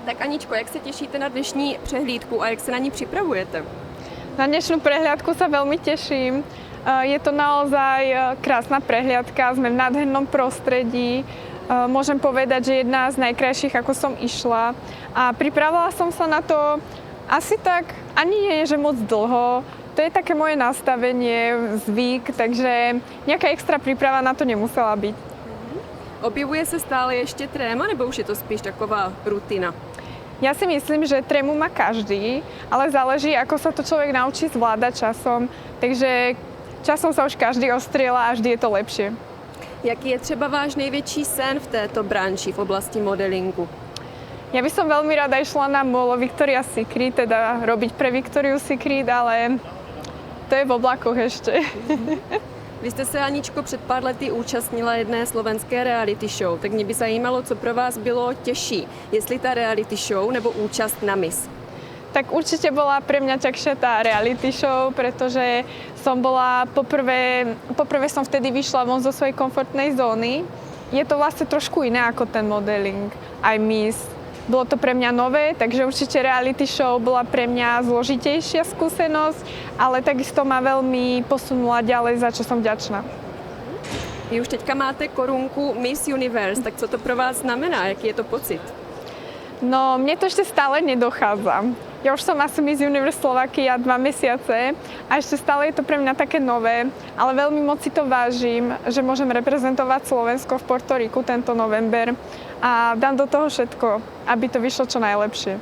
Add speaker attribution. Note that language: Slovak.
Speaker 1: Tak Aničko, jak se těšíte na dnešní přehlídku a jak se na ní připravujete?
Speaker 2: Na dnešnú prehliadku sa veľmi teším. Je to naozaj krásna prehliadka, sme v nádhernom prostredí. Môžem povedať, že jedna z najkrajších, ako som išla. A pripravila som sa na to asi tak, ani nie je, že moc dlho. To je také moje nastavenie, zvyk, takže nejaká extra príprava na to nemusela byť.
Speaker 1: Objevuje se stále ještě tréma, nebo už je to spíš taková rutina?
Speaker 2: Ja si myslím, že trému má každý, ale záleží, ako sa to človek naučí zvládať časom. Takže časom sa už každý ostriela a vždy je to lepšie.
Speaker 1: Jaký je třeba váš největší sen v této branži v oblasti modelingu?
Speaker 2: Ja by som veľmi rada išla na molo Victoria's Secret, teda robiť pre Victoria's Secret, ale to je v oblakoch ešte.
Speaker 1: Vy jste se, Aničko, před pár lety účastnila jedné slovenské reality show, tak mě by zajímalo, co pro vás bylo těžší, jestli ta reality show nebo účast na Miss.
Speaker 2: Tak určite bola pre mňa ťažšia tá reality show, pretože som bola poprvé som vtedy vyšla von zo svojej komfortnej zóny. Je to vlastne trošku iné ako ten modeling, aj Miss. Bolo to pre mňa nové, takže určite reality show bola pre mňa zložitejšia skúsenosť, ale takisto ma veľmi posunula ďalej, za čo som vďačná.
Speaker 1: Vy už teďka máte korunku Miss Universe, tak co to pro vás znamená? Jaký je to pocit?
Speaker 2: No, mne to ešte stále nedochádza. Ja už som asi Miss Universe Slovakia 2 mesiace a ešte stále je to pre mňa také nové, ale veľmi moc si to vážim, že môžem reprezentovať Slovensko v Portoriku tento november a dám do toho všetko, aby to vyšlo čo najlepšie.